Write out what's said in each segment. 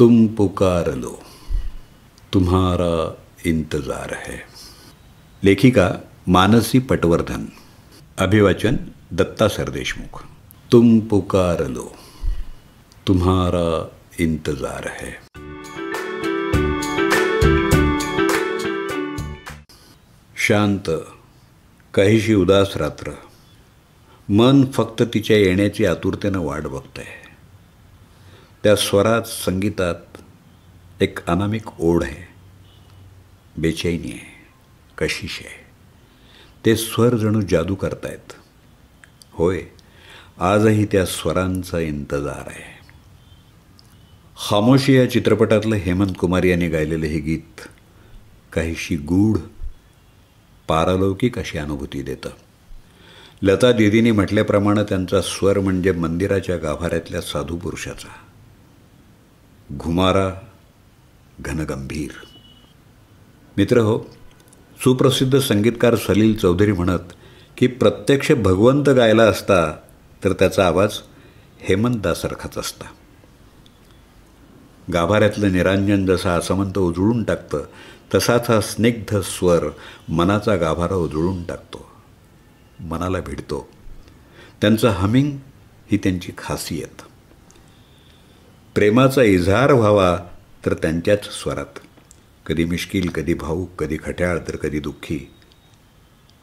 तुम पुकार लो, तुम्हारा इंतजार है. लेखिका मानसी पटवर्धन. अभिवाचन दत्ता सरदेशमुख. तुम पुकार लो, तुम्हारा इंतजार है. शांत, काहीशी उदास रात्र. मन फक्त तिच्या येण्याची आतुरतेनं वाट बघतंय. त्या स्वरात, संगीतात एक अनामिक ओढ आहे, बेचैनी आहे, कशिश आहे. ते स्वर जणू जादू करतायत. होय, आजही त्या स्वरांचा इंतजार आहे. खामोशी या चित्रपटातलं हेमंत कुमार यांनी गायलेलं हे गीत काहीशी गूढ, पारलौकिक अशी अनुभूती देतं. लता दीदींनी म्हटल्याप्रमाणे त्यांचा स्वर म्हणजे मंदिराच्या गाभाऱ्यातल्या साधू पुरुषाचा. घुमारा, घनगंभीर. मित्र हो, सुप्रसिद्ध संगीतकार सलील चौधरी म्हणत की प्रत्यक्ष भगवंत गायला असता तर त्याचा आवाज हेमंतासारखाच असता. गाभाऱ्यातलं निरांजन जसा आसमंत उजळून टाकतं, तसाच हा स्निग्ध स्वर मनाचा गाभारा उजळून टाकतो, मनाला भिडतो. त्यांचं हमिंग ही त्यांची खासियत. प्रेमाचा इजहार व्हावा तर त्यांच्याच स्वरात. कधी मिश्किल, कधी भाऊक, कधी खट्याळ, तर कधी दुःखी,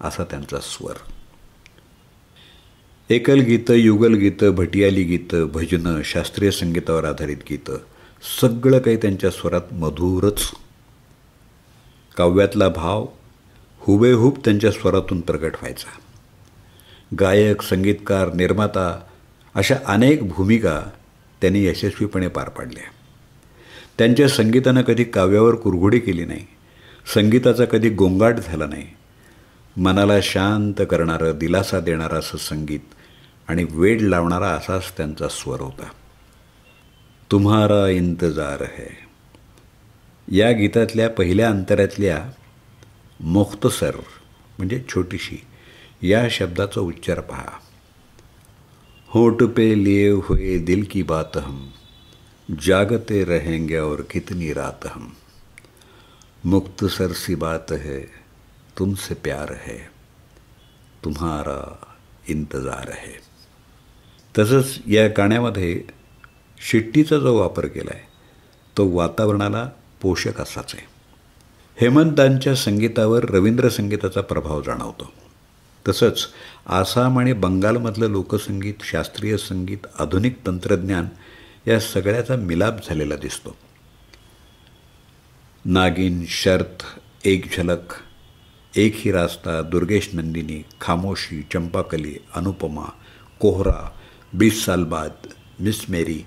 असा त्यांचा स्वर. एकल गीतं, युगल गीतं, भटियाली गीतं, भजनं, शास्त्रीय संगीतावर आधारित गीतं, सगळं काही त्यांच्या स्वरात मधुरच. काव्यातला भाव हुबेहूब त्यांच्या स्वरातून प्रकट व्हायचा. गायक, संगीतकार, निर्माता अशा अनेक भूमिका त्यांनी यशस्वीपणे पार पाडल्या. त्यांच्या संगीतानं कधी काव्यावर कुरघोडी केली नाही. संगीताचा कधी गोंगाट झाला नाही. मनाला शांत करणारं, दिलासा देणारं असं संगीत आणि वेड लावणारा असाच त्यांचा स्वर होता. तुम्हारा इंतजार है या गीतातल्या पहिल्या अंतरातल्या मुख्तसर म्हणजे छोटीशी या शब्दाचा उच्चार पहा. होठ पे लिए हुए दिल की बात हम जागते रहेंगे और कितनी रात हम. मुख्तसर सी बात है, तुमसे प्यार है, तुम्हारा इंतजार है. तसंच या गाण्यामध्ये शिट्टीचा जो वापर केला आहे तो वातावरणाला पोषक असाच आहे. हेमंतांच्या संगीतावर रवींद्र संगीताचा प्रभाव जाणवतो. तसंच आसाम आणि बंगालमधलं लोकसंगीत, शास्त्रीय संगीत, आधुनिक तंत्रज्ञान या सगळ्याचा मिलाप झालेला दिसतो. नागिन, शर्त, एक झलक, एक ही रास्ता, दुर्गेश नंदिनी, खामोशी, चंपाकली, अनुपमा, कोहरा, 20 साल बाद, मिस मेरी,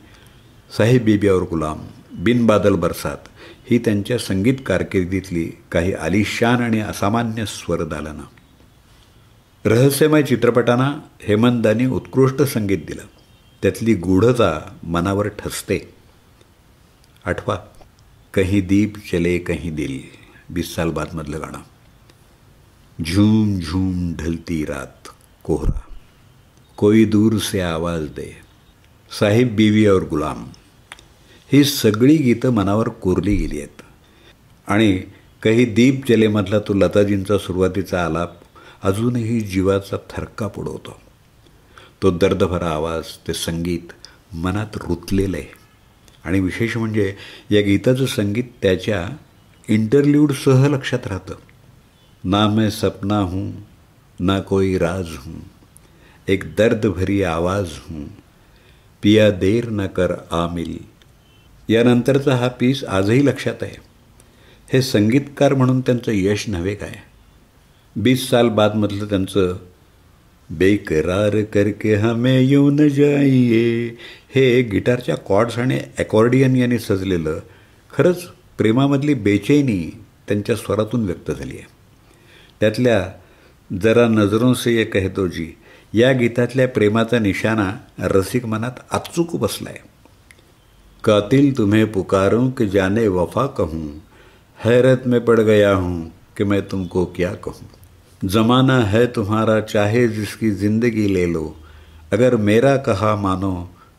साहिब बीबी और गुलाम, बिन बादल बरसात ही त्यांच्या संगीत कारकिर्दीतली काही आलिशान आणि असामान्य स्वरदालनं. रहस्यमय चित्रपटांना हेमंतांनी उत्कृष्ट संगीत दिलं. त्यातली गूढता मनावर ठसते. आठवा, कहीं दीप चले कहीं दिल, 20 साल बादमधलं गाणं. झूम झूम ढलती रात, कोहरा, कोई दूर से आवाज दे, साहिब बीवी और गुलाम ही सगळी गीतं मनावर कोरली गेली आहेत. आणि काही दीप चलेमधला तो लताजींचा सुरुवातीचा आलाप अजूनही जीवाचा थरकाप उडवतो. तो दर्दभरा आवाज, ते संगीत मनात रुतलेलं आहे. आणि विशेष म्हणजे या गीताचं संगीत त्याच्या इंटरल्यूडसह लक्षात राहतं. ना मैं सपना हूँ, ना कोई राज हूँ, एक दर्द भरी आवाज हूँ, पिया देर न कर आमिल. यानंतरचा हा पीस आजही लक्षात आहे. हे संगीतकार म्हणून त्यांचं यश नव्हे काय. 20 साल बादमधलं त्यांचं बेकरार करके हमें यूं न जाइए हे गिटारच्या कॉर्ड्स आणि अकॉर्डियन यांनी सजलेलं खरंच प्रेमामधली बेचैनी त्यांच्या स्वरातून व्यक्त झाली आहे. त्यातल्या जरा नजरों से ये कह दो जी या गीतातल्या प्रेमाचा निशाणा रसिक मनात अचूक बसलाय. कातिल तुम्हें पुकारूं कि जाने वफा कहूँ, हैरत में पड़ गया हूँ कि मैं तुमको क्या कहूँ. ज़माना है तुम्हारा चाहे जिसकी ज़िंदगी ले लो, अगर मेरा कहा मानो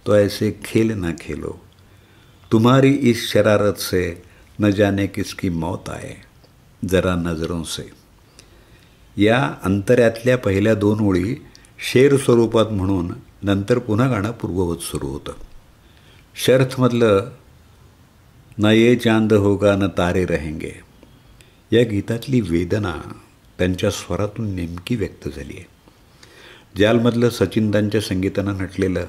तो ऐसे खेल ना खेलो. तुम्हारी इस शरारत से न जाने किसकी मौत आए जरा नजरों से. या अंतऱ्यातल्या पहिल्या 2 ओळी शेर स्वरूपात म्हणून नंतर पुन्हा गाणं पूर्ववत सुरू होतं. शर्थमधलं न ये चांद होगा न तारे रहेंगे या गीतातली वेदना त्यांच्या स्वरातून नेमकी व्यक्त झाली आहे. जालमधलं सचिनदांच्या संगीतानं नटलेलं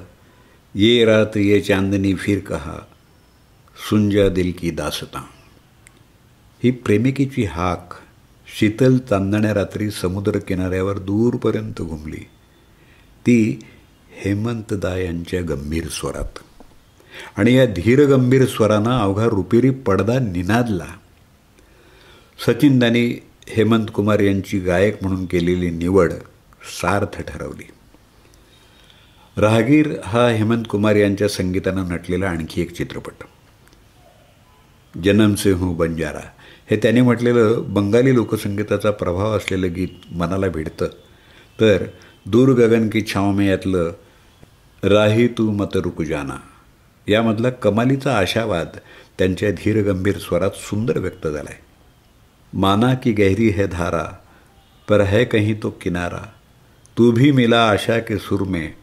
ये रात ये चांदनी फिर कहा सुन जा दिल की दास्तां ही प्रेमिकेची हाक शीतल चांदण्या रात्री समुद्र किनाऱ्यावर दूरपर्यंत घुमली. ती हेमंतदा यांच्या गंभीर स्वरात आणि या धीर गंभीर स्वरानं अवघा रुपेरी पडदा निनादला. सचिनदांनी हेमंत कुमार यांची गायक म्हणून केलेली निवड सार्थ ठरवली. राहगीर हा हेमंत कुमार यांच्या संगीतानं नटलेला आणखी एक चित्रपट. जन्म से हूँ बंजारा हे त्याने म्हटलेलं बंगाली लोकसंगीताचा प्रभाव असलेलं गीत मनाला भिडतं. तर दूर गगन की छाव में यातलं राही तू मत रुक जाना यामधला कमालीचा आशावाद त्यांच्या धीरगंभीर स्वरात सुंदर व्यक्त झाला आहे. माना की गहरी है धारा पर है कहीं तो किनारा तू भी मिला आशा के सुर में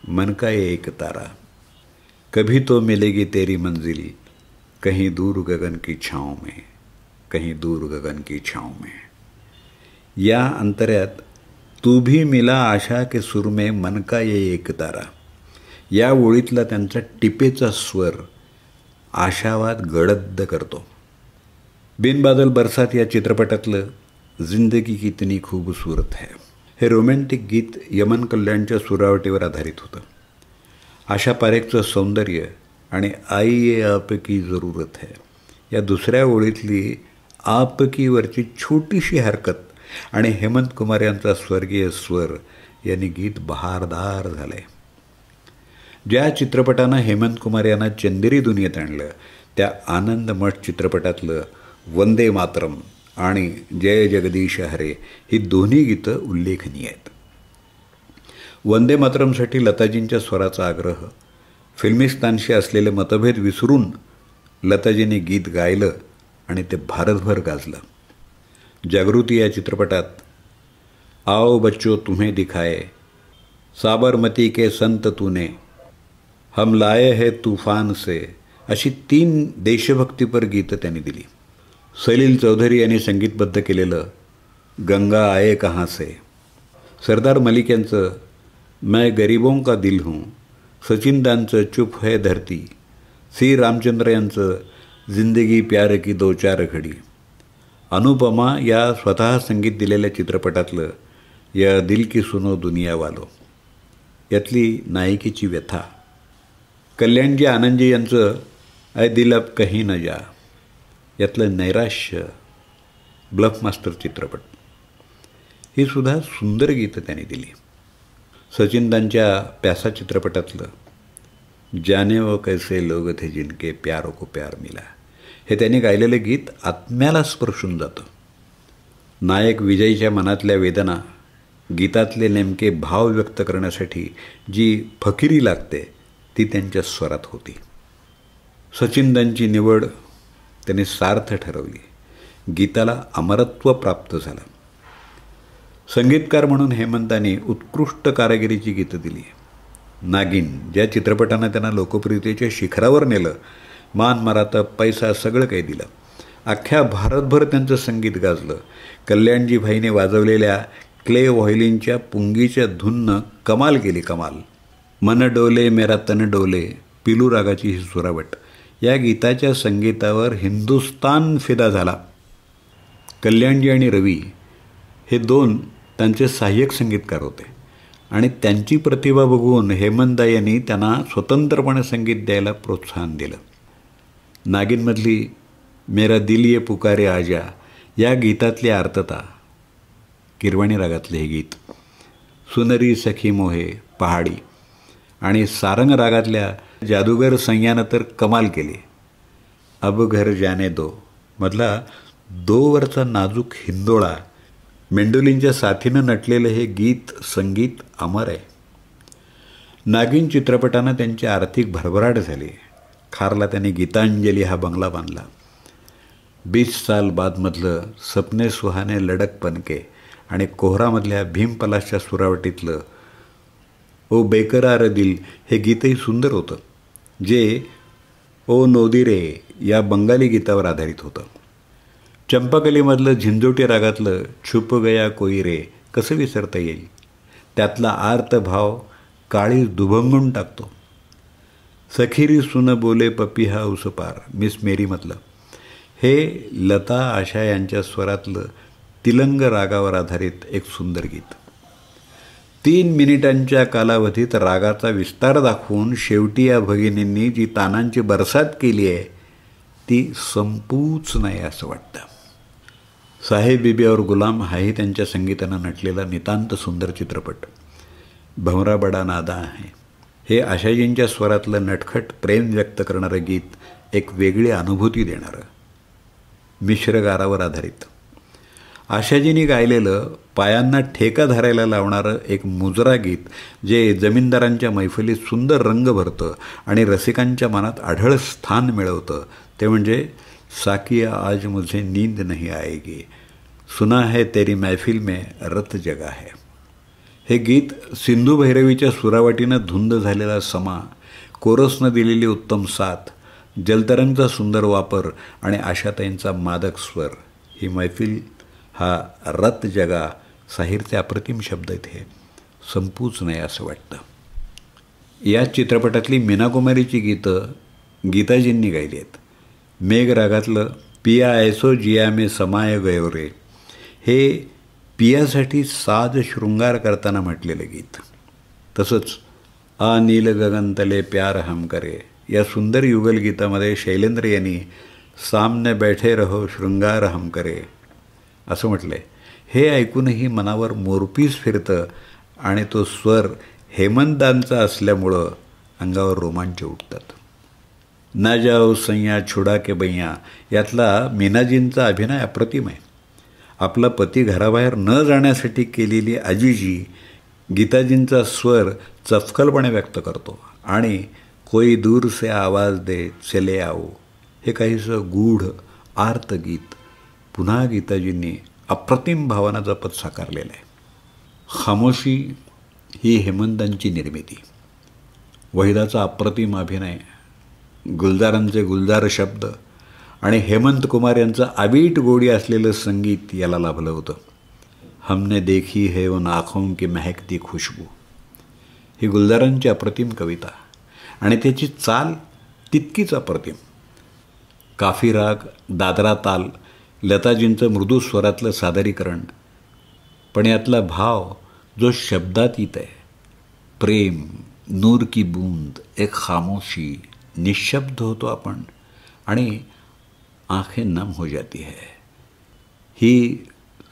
मन का ये एक तारा कभी तो मिलेगी तेरी मंजिल कहीं दूर गगन की छाँव में कहीं दूर गगन की छाँव में. या अंतर्यात तू भी मिला आशा के सुर में मन का ये एक तारा या ओळीतला त्यांचा टिपेचा स्वर आशावाद गडद करतो. बिन बादल बरसात या चित्रपटातलं जिंदगी कितनी खूबसूरत है हे रोमॅन्टिक गीत यमन कल्याणच्या सुरावटीवर आधारित होतं. आशा पारेखचं सौंदर्य आणि आई ये आपकी जरूरत है या दुसऱ्या ओळीतली आपकीवरची छोटीशी हरकत आणि हेमंत कुमार यांचा स्वर्गीय स्वर यांनी गीत बहारदार झालंय. ज्या चित्रपटानं हेमंत कुमार यांना चंदेरी दुनियेत आणलं त्या आनंद मठ चित्रपटातलं वंदे मातरम आणि जय जगदीश हरे ही दोन्ही गीतं उल्लेखनीय आहेत. वंदे मातरमसाठी लताजींच्या स्वराचा आग्रह, फिल्मिस्तानशी असलेले मतभेद विसरून लताजींनी गीत गायलं आणि ते भारतभर गाजलं. जागृती या चित्रपटात आओ बच्चों तुम्हें दिखाए, साबरमती के संत तूने, हम लाए है तूफान से अशी 3 देशभक्तीपर गीतं त्यांनी दिली. सलील चौधरी यांनी संगीतबद्ध केलेलं गंगा आए कहाँ से, सरदार मलिक यांचं मैं गरीबों का दिल हूँ, सचिनदांचं चुप है धरती, सी रामचंद्र यांचं जिंदगी प्यार की 2-4 घडी, अनुपमा या स्वतः संगीत दिलेल्या चित्रपटातलं या दिल की सुनो दुनिया वालो यातली नायिकेची व्यथा, कल्याणजी आनंदजी यांचं ऐ दिल अब कहीं न जा यातलं नैराश्य, ब्लफ मास्टर चित्रपट ही सुद्धा सुंदर गीतं त्यांनी दिली. सचिनदांच्या प्यासा चित्रपटातलं जाने वो कैसे लोग थे जिनके प्यारों को प्यार मिला हे त्यांनी गायलेलं गीत आत्म्याला स्पर्शून जातं. नायक विजयच्या मनातल्या वेदना गीतातले नेमके भाव व्यक्त करण्यासाठी जी फकिरी लागते ती त्यांच्या स्वरात होती. सचिनदांची निवड त्यांनी सार्थ ठरवली. गीताला अमरत्व प्राप्त झालं. संगीतकार म्हणून हेमंतांनी उत्कृष्ट कारागिरीची गीतं दिली. नागिन ज्या चित्रपटानं त्यांना लोकप्रियतेच्या शिखरावर नेलं, मान मराठा पैसा सगळं काही दिलं. अख्ख्या भारतभर त्यांचं संगीत गाजलं. कल्याणजी भाईने वाजवलेल्या क्ले व्हायोलिनच्या पुंगीच्या धुननं कमाल केली. कमाल. मन डोले मेरा तन डोले पिलू रागाची ही सुरावट या गीताच्या संगीतावर हिंदुस्तान फिदा झाला. कल्याणजी आणि रवी हे 2 त्यांचे सहाय्यक संगीतकार होते आणि त्यांची प्रतिभा बघून हेमंतदा यांनी त्यांना स्वतंत्रपणे संगीत द्यायला प्रोत्साहन दिलं. नागिनमधली मेरा दिल ये पुकारे आजा या गीतातली आर्तता, किरवाणी रागातले हे गीत, सुनरी सखी मोहे पहाडी आणि सारंग रागातल्या जादूगर सैयानं तर कमाल केली. अब घर जाने दो मधला दोवरचा नाजूक हिंदोळा, मेंडोलींच्या साथीनं नटलेलं हे गीत संगीत अमर आहे. नागिन चित्रपटानं त्यांची आर्थिक भरभराट झाली खारला त्यांनी गीतांजली हा बंगला बांधला. 20 साल बादमधलं सपने सुहाने लडक पनके आणि कोहरामधल्या भीमपलाशच्या सुरावटीतलं ओ बेकरार दिल हे गीतही सुंदर होतं, जे ओ नोदिरे या बंगाली गीतावर आधारित होतं. चंपाकलीमधलं झिंजोटी रागातलं छुप गया कोई रे कसं विसरता येईल. त्यातला आर्त भाव काळी दुभंगून टाकतो. सखीरी सुन बोले पपिहा उसपार मिस मेरीमधलं हे लता आशा यांच्या स्वरातलं तिलंग रागावर आधारित एक सुंदर गीत. 3 मिनिटांच्या कालावधीत रागाचा विस्तार दाखवून शेवटी या भगिनींनी जी तानांची बरसात केली आहे ती संपूच नाही असं वाटतं. साहेब बीबी और गुलाम हाही त्यांच्या संगीतानं नटलेला नितांत सुंदर चित्रपट. भंवरा बडा नादा आहे हे आशाजींच्या स्वरातलं नटखट प्रेम व्यक्त करणारं गीत, एक वेगळी अनुभूती देणारं, मिश्रगारावर आधारित. आशाजींनी गायलेलं पायांना ठेका धरायला लावणारं एक मुजरा गीत, जे जमीनदारांच्या मैफलीत सुंदर रंग भरतं आणि रसिकांच्या मनात आढळ स्थान मिळवतं, ते म्हणजे साकिया आज मुझे नींद नहीं आएगी, सुना है तेरी महफिल में रत जगा है. हे गीत सिंधू भैरवीच्या सुरावटीनं धुंद झालेला समा, कोरसनं दिलेली उत्तम साथ, जलतरंगचा सुंदर वापर आणि आशाताईंचा मादक स्वर, ही मैफिल हा रत जगा साहिरचे अप्रतिम शब्द आहेत. हे संपूच नाही असं वाटतं. या चित्रपटातली मीनाकुमारीची गीतं गीताजींनी गायली आहेत. मेघ रागातलं पिया ऐसो जिया में समाय गयो रे हे पियासाठी साज शृंगार करताना म्हटलेलं गीत. तसंच आ नील गगनतले प्यार हम करे या सुंदर युगलगीतामध्ये शैलेंद्र यांनी सामने बैठे रहो शृंगार हम करे असं म्हटलं आहे. हे ऐकूनही मनावर मोरपीस फिरतं आणि तो स्वर हेमंतांचा असल्यामुळं अंगावर रोमांच उठतात. ना जाओ सैया छुडा के बैया यातला मीनाजींचा अभिनय अप्रतिम आहे. आपला पती घराबाहेर न जाण्यासाठी केलेली आजीजी गीताजींचा स्वर चपखलपणे व्यक्त करतो आणि कोई दूर से आवाज दे चले आओ हे काहीसं गूढ आर्त गीत पुन्हा गीताजींनी अप्रतिम भावना जपत साकारलेलं आहे. खामोशी ही हेमंतांची निर्मिती, वहिदाचा अप्रतिम अभिनय, गुलजारांचे गुलजार शब्द आणि हेमंत कुमार यांचं आवीट गोडी असलेलं संगीत याला लाभलं होतं. हमने देखी है उन आँखों की महकती खुशबू ही गुलजारांची अप्रतिम कविता आणि त्याची चाल तितकीच अप्रतिम. काफी राग, दादरा ताल, लताजींचं मृदू स्वरातलं सादरीकरण, पण यातला भाव जो शब्दात येत आहे, प्रेम, नूर की बूंद, एक खामोशी, निशब्द होतो आपण आणि आंखें नम हो जाती है, ही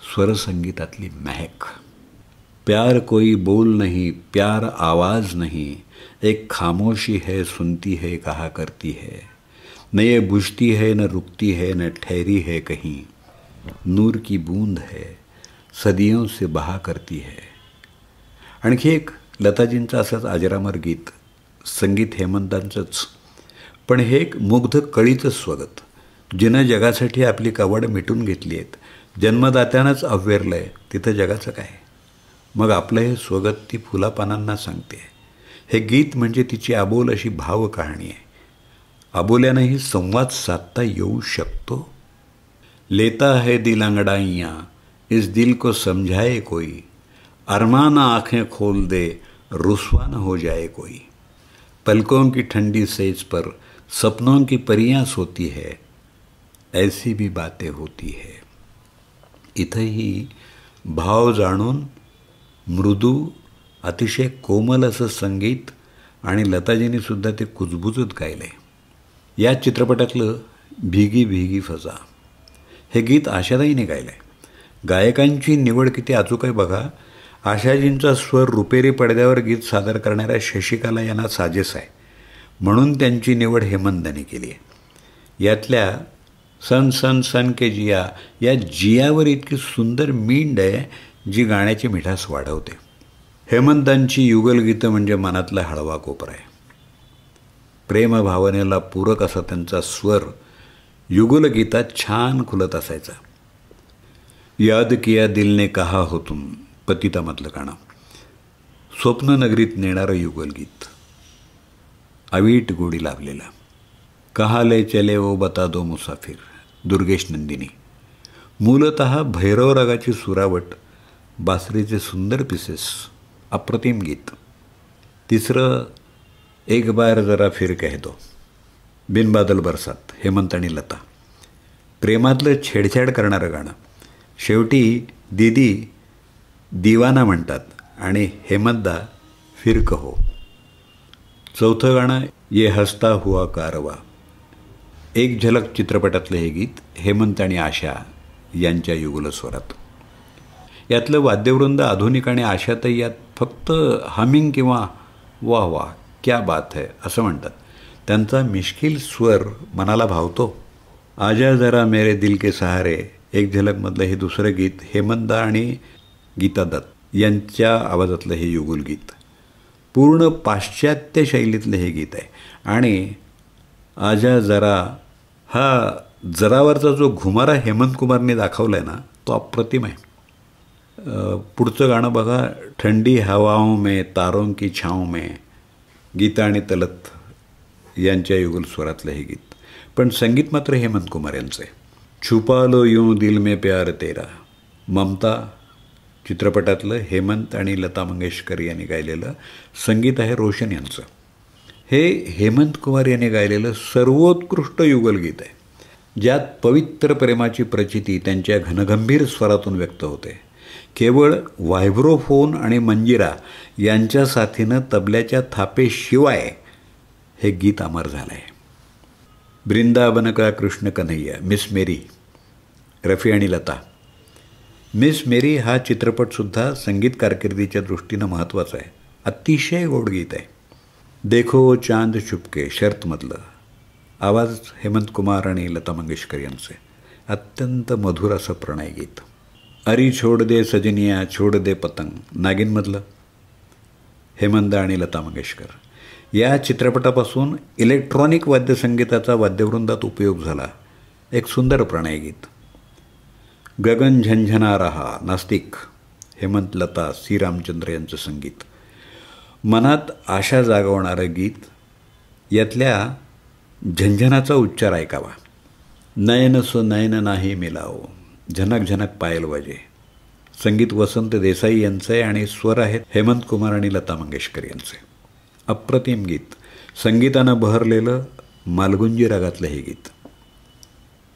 स्वरसंगीतातली महक. प्यार कोई बोल नहीं, प्यार आवाज़ नहीं, एक खामोशी है सुनती है कहा करती है, न ये बुझती है न रुकती है न ठहरी है कहीं, नूर की बूंद है सदियों से बहा करती है. आणखी एक लताजींचं असंच अजरामर गीत, संगीत हेमंतांचंच, पण हे एक मुग्ध कळीचं स्वगत, जिनं जगासाठी आपली कवड मिटून घेतली आहेत. जन्मदात्यानंच अव्हेरलं आहे, तिथं जगाचं काय. मग आपलं हे स्वगत ती फुलापानांना सांगते. हे गीत म्हणजे तिची अबोल अशी भाव कहाणी आहे. अबोल्यानंही संवाद साधता येऊ शकतो. लेता है दिल अंगड़ाइयाँ, इस दिल को समझाए कोई, अरमाना आँखें खोल दे, रुसवा न हो जाए कोई, पलकों की ठंडी सेज पर सपनों की परियां सोती है, ऐसी भी बातें होती है. इथंही भाव जाणून मृदू अतिशय कोमल असं संगीत आणि लताजींनीसुद्धा ते कुजबुजत गायले. या चित्रपटातलं भीगी भीगी फजा हे गीत आशाताईने गायलं आहे. गायकांची निवड किती अचूक आहे बघा. आशाजींचा स्वर रुपेरी पडद्यावर गीत सादर करणाऱ्या शशिकला यांना साजेस आहे, म्हणून त्यांची निवड हेमंतांनी केली आहे. यातल्या सन सन सन के जिया या जियावर इतकी सुंदर मींड आहे जी गाण्याची मिठास वाढवते. हेमंतांची युगलगीतं म्हणजे मनातला हळवा कोपरा आहे. प्रेमभावनेला पूरक असा त्यांचा स्वर युगलगीतात छान खुलत असायचा. याद किया दिल ने कहा हो तुम पतितामधलं गाणं, स्वप्ननगरीत नेणारं युगलगीत, अवीट गोडी लाभलेलं, कहा ले चले वो बता दो मुसाफिर दुर्गेश नंदिनी, मूलतः भैरव रागाची सुरावट, बासरीचे सुंदर पीसेस, अप्रतिम गीत. तिसरं एक बार जरा फिर कह दो, बिन बादल बरसात, हेमंत आणि लता, प्रेमातलं छेडछाड करणारं गाणं. शेवटी दीदी दिवाना म्हणतात आणि हेमंतदा फिर कहो. चौथं गाणं ये हसता हुआ कारवा, एक झलक चित्रपटातलं हे गीत हेमंत आणि आशा यांच्या युगल स्वरात. यातलं वाद्यवृंद आधुनिक आणि आशाताई यात फक्त हमिंग किंवा वाह वाह क्या बात है असं म्हणतात. त्यांचा मिश्किल स्वर मनाला भावतो. आजा जरा मेरे दिल के सहारे एक झलकमधलं हे दुसरं गीत हेमंतदा आणि गीता दत्त यांच्या आवाजातलं हे युगुल गीत. पूर्ण पाश्चात्य शैलीतलं हे गीत आहे. आणि आजा जरा हा जरावरचा जो घुमारा हेमंत कुमारने दाखवला आहे ना, तो अप्रतिम आहे. पुढचं गाणं बघा, ठंडी हवाओं में तारों की छाँव में, गीता आणि तलत यांच्या युगल स्वरातलं हे गीत. पण संगीत मात्र हेमंत कुमार यांचं आहे. छुपा लो यूं दिल में प्यार तेरा, ममता चित्रपटातलं हेमंत आणि लता मंगेशकर यांनी गायलेलं, संगीत आहे रोशन यांचं. हे हेमंत कुमार यांनी गायलेलं सर्वोत्कृष्ट युगलगीत आहे, ज्यात पवित्र प्रेमाची प्रचिती त्यांच्या घनगंभीर स्वरातून व्यक्त होते. केवळ व्हायब्रोफोन आणि मंजिरा यांच्या साथीनं तबल्याच्या थापेशिवाय हे गीत अमर झालं आहे. वृंदावन का कृष्ण कन्हैया, मिस मेरी, रफी आणि लता. मिस मेरी हा चित्रपटसुद्धा संगीत कारकिर्दीच्या दृष्टीनं महत्त्वाचा आहे. अतिशय गोड गीत आहे. देखो चांद चुपके शर्तमधलं, आवाज हेमंत कुमार आणि लता मंगेशकर यांचे, अत्यंत मधुर असं प्रणय गीत. अरी छोड दे सजनिया छोड दे पतंग, नागिनमधलं हेमंत आणि लता मंगेशकर. या चित्रपटापासून इलेक्ट्रॉनिक वाद्यसंगीताचा वाद्यवृंदात उपयोग झाला. एक सुंदर प्रणय गीत. गगन झंझना रहा, नास्तिक, हेमंत लता सी रामचंद्र यांचं संगीत. मनात आशा जागवणारं गीत. यातल्या झंझनाचा उच्चार ऐकावा. नयन सो नयन नाही मिलाओ, झनक झनक पायल वाजे. संगीत वसंत देसाई यांचं आहे आणि स्वर आहेत हेमंत कुमार आणि लता मंगेशकर यांचे. अप्रतिम गीत. संगीतानं बहरलेलं मालगुंजी रागातलं हे गीत.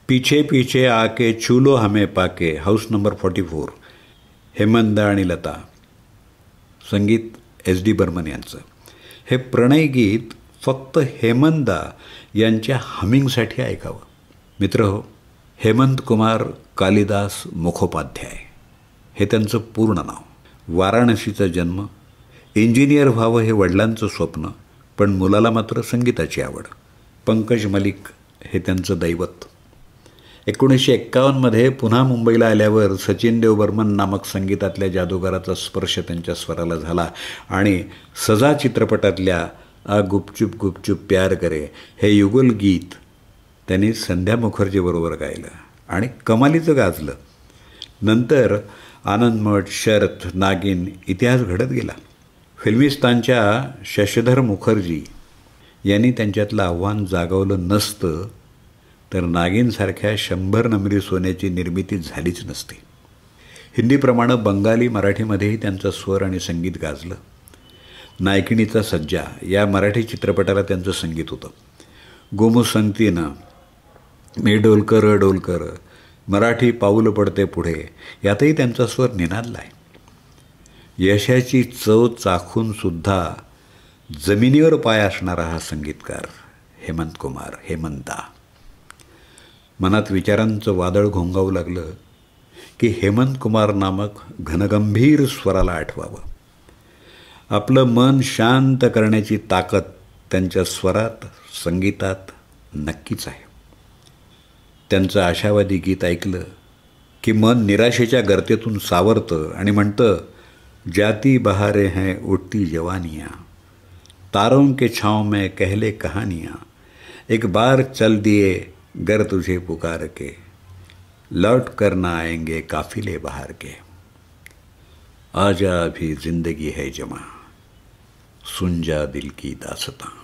पीछे पीछे आके चूलो हमें पाके, हाऊस नंबर 44, हेमंत आणि लता. संगीत SD बर्मन यांचं. हे प्रणय गीत फक्त हेमंतदा यांच्या हमिंगसाठी ऐकावं. मित्रहो, हेमंत कुमार कालिदास मुखोपाध्याय हे त्यांचं पूर्ण नाव. वाराणसीचा जन्म. इंजिनियर व्हावं हे वडिलांचं स्वप्न, पण मुलाला मात्र संगीताची आवड. पंकज मलिक हे त्यांचं दैवत. 1951 पुन्हा मुंबईला आल्यावर सचिन देव बर्मन नामक संगीतातल्या जादूगाराचा स्पर्श त्यांच्या स्वराला झाला आणि सजा चित्रपटातल्या आ गुपचुप गुपचुप प्यार करे हे युगल गीत त्यांनी संध्या मुखर्जीबरोबर गायलं आणि कमालीचं गाजलं. नंतर आनंदमठ, शर्त, नागिन इतिहास घडत गेला. फिल्मिस्तानच्या शशधर मुखर्जी यांनी त्यांच्यातलं आव्हान जागवलं नसतं तर नागिनसारख्या 100 नम्री सोन्याची निर्मिती झालीच नसती. हिंदीप्रमाणे बंगाली, मराठीमध्येही त्यांचा स्वर आणि संगीत गाजलं. नायकिणीचा सज्जा या मराठी चित्रपटाला त्यांचं संगीत होतं. गोमू संगतीनं, मी डोलकर डोलकर, मराठी पाऊल पडते पुढे यातही त्यांचा स्वर निनादला आहे. यशाची चव चाखूनसुद्धा जमिनीवर पाय असणारा हा संगीतकार हेमंत कुमार, हेमंता. मनात विचारांचं वादळ घोंगावू लागलं की हेमंत कुमार नामक घनगंभीर स्वराला आठवावं. आपलं मन शांत करण्याची ताकद त्यांच्या स्वरात, संगीतात नक्कीच आहे. त्यांचं आशावादी गीत ऐकलं की मन निराशेच्या गर्तेतून सावरतं आणि म्हणतं, जाती बहारे हैं उठती जवानियाँ, तारों के छाँव में कहले कहानियाँ, एक बार चल दिए गर तुझे पुकार के, लौट कर ना आएंगे काफिले बाहर के। आजा अभी जिंदगी है जमा, सुन जा दिल की दास्तां।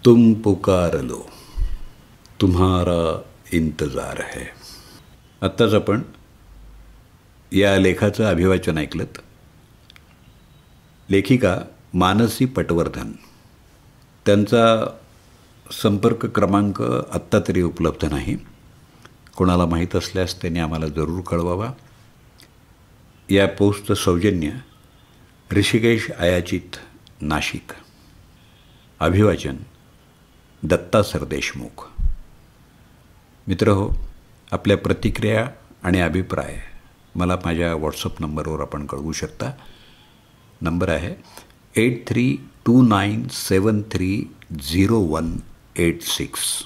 तुम पुकार लो, तुम्हारा इंतजार है. आत्ताच आपण या लेखाचं अभिवाचन ऐकलंत. लेखिका मानसी पटवर्धन. त्यांचा संपर्क क्रमांक आत्ता तरी उपलब्ध नाही. कोणाला माहीत असल्यास त्यांनी आम्हाला जरूर कळवावा. या पोस्टचं सौजन्य ऋषिकेश आयाचित, नाशिक. अभिवाचन दत्ता सरदेशमुख. मित्रहो, आपल्या प्रतिक्रिया आणि अभिप्राय मला माझ्या व्हॉट्सअप नंबरवर आपण कळवू शकता. नंबर आहे 8329730186.